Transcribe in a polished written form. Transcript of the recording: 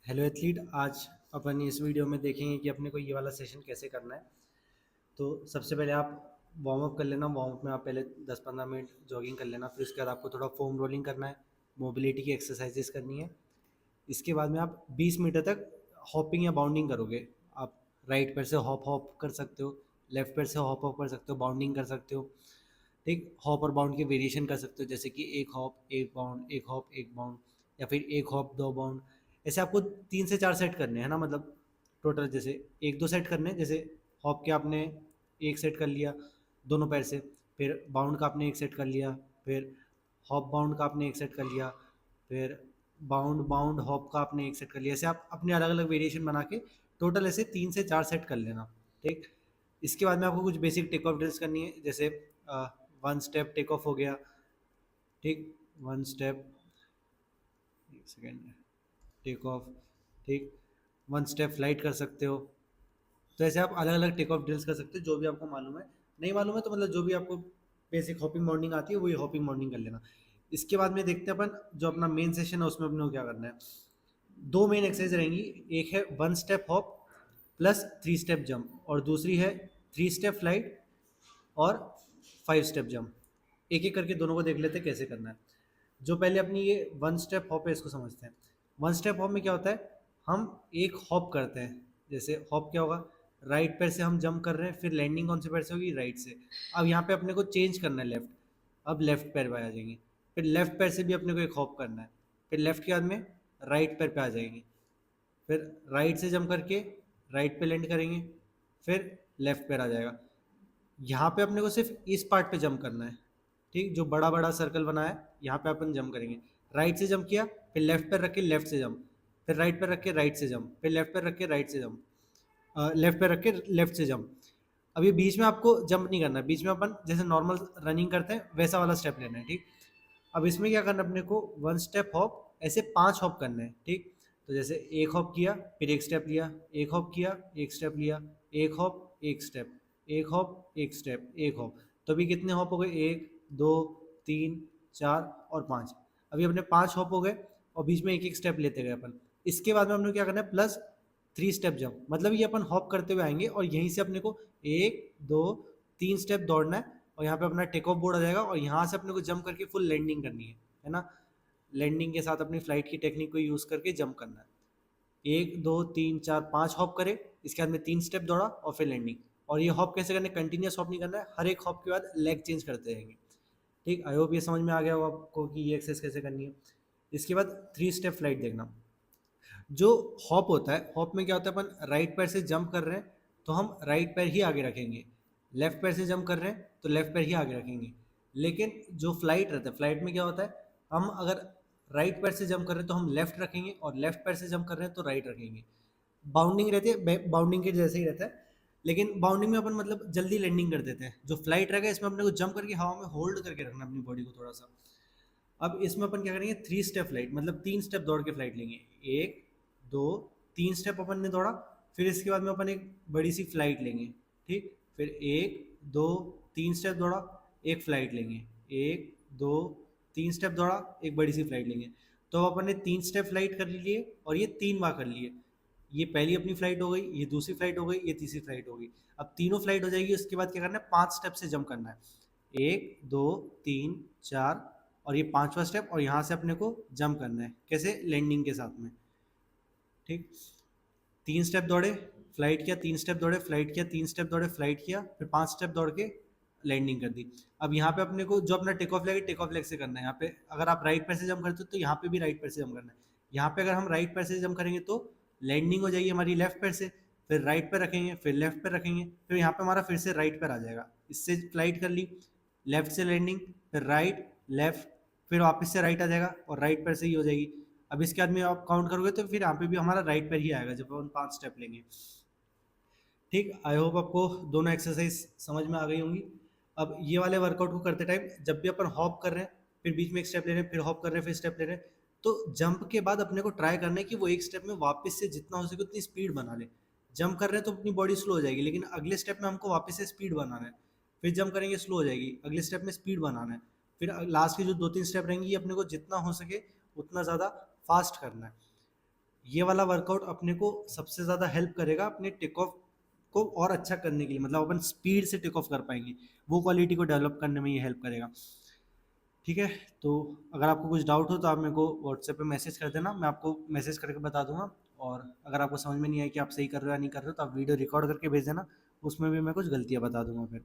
Hello athlete. आज अपन इस video में देखेंगे कि अपने को ये वाला सेशन कैसे करना है। तो सबसे पहले आप वार्म अप कर लेना। वार्म अप में आप पहले 10-15 मिनट जॉगिंग कर लेना। फिर उसके बाद आपको थोड़ा फोम रोलिंग करना है, मोबिलिटी की एक्सरसाइजेस करनी है। इसके बाद में आप 20 मीटर तक हॉपिंग या बाउंडिंग करोगे। आप राइट पैर से हॉप हॉप कर सकते हो, लेफ्ट पैर से हॉप हॉप कर सकते हो, बाउंडिंग कर सकते हो। ठीक, हॉप और बाउंड के वेरिएशन कर सकते हो, जैसे कि एक हॉप एक बाउंड, एक हॉप एक बाउंड, या फिर एक हॉप दो बाउंड। ऐसे आपको 3 से 4 सेट करने हैं ना, मतलब टोटल जैसे 1-2 सेट करने हैं। जैसे हॉप के आपने एक सेट कर लिया दोनों पैर से, फिर बाउंड का आपने एक सेट कर लिया, फिर हॉप बाउंड का आपने एक सेट कर लिया, फिर बाउंड बाउंड हॉप का आपने एक सेट कर लिया। ऐसे आप अपने अलग अलग वेरिएशन बना के टोटल ऐसे 3 से 4 सेट कर लेना। ठीक, इसके बाद में आपको कुछ बेसिक टेक ऑफ ड्रिल्स करनी है, जैसे 1 स्टेप टेक ऑफ हो गया। ठीक, 1 स्टेप, एक सेकेंड, टेक ऑफ। ठीक, 1 स्टेप फ्लाइट कर सकते हो। तो ऐसे आप अलग अलग टेक ऑफ ड्रिल्स कर सकते हो, जो भी आपको मालूम है। नहीं मालूम है तो मतलब जो भी आपको बेसिक हॉपिंग मॉर्निंग आती है वही हॉपिंग मॉर्निंग कर लेना। इसके बाद में देखते हैं अपन जो अपना मेन सेशन है उसमें अपने को क्या करना है। दो मेन एक्सरसाइज रहेंगी। एक है 1 step hop plus 3 step jump, और दूसरी है 3 स्टेप फ्लाइट और 5 स्टेप जंप। एक एक करके दोनों को देख लेते हैं कैसे करना है। जो पहले अपनी ये 1 स्टेप हॉप है इसको समझते हैं। 1 स्टेप हॉप में क्या होता है, हम एक हॉप करते हैं। जैसे हॉप क्या होगा, राइट पैर से हम जंप कर रहे हैं, फिर लैंडिंग कौन से पैर से होगी, राइट से। अब यहाँ पे अपने को चेंज करना है लेफ्ट। अब लेफ्ट पैर पे आ जाएंगे, फिर लेफ्ट पैर से भी अपने को एक हॉप करना है, फिर लेफ्ट के बाद में राइट पैर पे आ जाएंगे, फिर राइट से जंप करके राइट पे लैंड करेंगे, फिर लेफ्ट पैर आ जाएगा। यहाँ पे अपने को सिर्फ इस पार्ट पे जंप करना है। ठीक, जो बड़ा बड़ा सर्कल बना है यहाँ पे अपन जंप करेंगे। राइट से जंप किया, फिर लेफ्ट पैर रख के लेफ्ट से जंप, फिर राइट पैर रख के राइट से जंप, फिर लेफ्ट पैर रख के राइट से जंप, लेफ्ट पैर रख के लेफ्ट से जंप। अब ये बीच में आपको जंप नहीं करना है, बीच में अपन जैसे नॉर्मल रनिंग करते हैं वैसा वाला स्टेप लेना है। ठीक, अब इसमें क्या करना है अपने को, 1 स्टेप हॉप ऐसे 5 हॉप करने हैं। ठीक, तो जैसे एक हॉप किया, फिर एक स्टेप लिया, एक हॉप किया, एक स्टेप लिया, एक हॉप एक स्टेप, एक हॉप एक स्टेप, एक हॉप। तो अभी कितने हॉप हो गए, 1, 2, 3, 4 और 5। अभी अपने 5 हॉप हो गए और बीच में एक एक स्टेप लेते गए अपन। इसके बाद में हमने क्या करना है, प्लस 3 स्टेप जंप। मतलब ये अपन हॉप करते हुए आएंगे और यहीं से अपने को 1, 2, 3 स्टेप दौड़ना है, और यहाँ पे अपना टेक ऑफ बोर्ड आ जाएगा और यहाँ से अपने को जंप करके फुल लैंडिंग करनी है ना। लैंडिंग के साथ अपनी फ्लाइट की टेक्निक को यूज़ करके जंप करना है। 1, 2, 3, 4, 5 हॉप करे, इसके बाद में 3 स्टेप दौड़ा और फिर लैंडिंग। और ये हॉप कैसे करने, कंटिन्यूस हॉप नहीं करना है, हर एक हॉप के बाद लेग चेंज करते रहेंगे। ठीक, आई होप ये समझ में आ गया हो आपको कि ये एक्सरसाइज कैसे करनी है। इसके बाद 3 स्टेप फ्लाइट देखना। जो हॉप होता है, हॉप में क्या होता है, अपन राइट पैर से जंप कर रहे हैं तो हम राइट पैर ही आगे रखेंगे, लेफ्ट पैर से जंप कर रहे हैं तो लेफ्ट पैर ही आगे रखेंगे। लेकिन जो फ्लाइट रहता है, फ्लाइट में क्या होता है, हम अगर राइट पैर से जंप कर रहे हैं तो हम लेफ्ट रखेंगे, और लेफ्ट पैर से जंप कर रहे हैं तो राइट रखेंगे। बाउंडिंग रहती है, बाउंडिंग के जैसे ही रहता है, लेकिन बाउंडिंग में अपन मतलब जल्दी लैंडिंग कर देते हैं। जो फ्लाइट रहेगा इसमें अपने को जंप करके हवा में होल्ड करके रखना है अपनी बॉडी को थोड़ा सा। अब इसमें अपन क्या करेंगे, 3 स्टेप फ्लाइट, मतलब 3 स्टेप दौड़ के फ्लाइट लेंगे। 1, 2, 3 स्टेप अपन ने दौड़ा, फिर इसके बाद में अपन एक बड़ी सी फ्लाइट लेंगे। ठीक, फिर 1, 2, 3 स्टेप दौड़ा, एक फ्लाइट लेंगे, 1, 2, 3 स्टेप दौड़ा, एक बड़ी सी फ्लाइट लेंगे। तो अब अपन ने 3 स्टेप फ्लाइट कर लिए और ये 3 बार कर लिए। ये पहली अपनी फ्लाइट हो गई, ये दूसरी फ्लाइट हो गई, ये तीसरी फ्लाइट हो गई। अब तीनों फ्लाइट हो जाएगी, उसके बाद क्या करना है, 5 स्टेप से जंप करना है। 1, 2, 3, 4, और ये 5वां स्टेप, और यहाँ से अपने को जंप करना है, कैसे, लैंडिंग के साथ में। ठीक, 3 स्टेप दौड़े, फ्लाइट किया, 3 स्टेप दौड़े, फ्लाइट किया, 3 स्टेप दौड़े, फ्लाइट किया, फिर 5 स्टेप दौड़ के लैंडिंग कर दी। अब यहाँ पे अपने को जो अपना टेक ऑफ लेग है, टेक ऑफ लेग से करना है। यहाँ पे अगर आप राइट पैर से जंप करते हो तो यहाँ पे भी राइट पैर से जंप करना है। यहाँ पे अगर हम राइट पैर से जंप करेंगे तो लैंडिंग हो जाएगी हमारी लेफ्ट पैर से, फिर राइट पैर रखेंगे, फिर लेफ्ट पैर रखेंगे, फिर यहाँ पे हमारा फिर से राइट पैर आ जाएगा। इससे फ्लाइट कर ली, लेफ्ट से लैंडिंग, फिर राइट लेफ्ट, फिर वापस से राइट आ जाएगा और राइट पैर से ही हो जाएगी। अब इसके बाद में आप काउंट करोगे तो फिर यहाँ पे भी हमारा राइट पैर ही आएगा जब हम 5 स्टेप लेंगे। ठीक, आई होप आपको दोनों एक्सरसाइज समझ में आ गई होंगी। अब ये वाले वर्कआउट को करते टाइम जब भी अपन हॉप कर रहे हैं, फिर बीच में एक स्टेप ले रहे हैं, फिर हॉप कर रहे हैं, फिर स्टेप ले रहे हैं, तो जंप के बाद अपने को ट्राई करना है कि वो एक स्टेप में वापस से जितना हो सके उतनी स्पीड बना ले। जंप कर रहे हैं तो अपनी बॉडी स्लो हो जाएगी, लेकिन अगले स्टेप में हमको वापस से स्पीड बनाना है। फिर जंप करेंगे, स्लो हो जाएगी, अगले स्टेप में स्पीड बनाना है। फिर लास्ट के जो 2-3 स्टेप रहेंगी ये अपने को जितना हो सके उतना ज़्यादा फास्ट करना है। ये वाला वर्कआउट अपने को सबसे ज़्यादा हेल्प करेगा अपने टेक ऑफ को और अच्छा करने के लिए, मतलब अपन स्पीड से टेक ऑफ कर पाएंगे, वो क्वालिटी को डेवलप करने में ये हेल्प करेगा। ठीक है, तो अगर आपको कुछ डाउट हो तो आप मेरे को व्हाट्सएप पे मैसेज कर देना, मैं आपको मैसेज करके बता दूंगा। और अगर आपको समझ में नहीं आया कि आप सही कर रहे हो या नहीं कर रहे हो तो आप वीडियो रिकॉर्ड करके भेज देना, उसमें भी मैं कुछ गलतियाँ बता दूंगा फिर।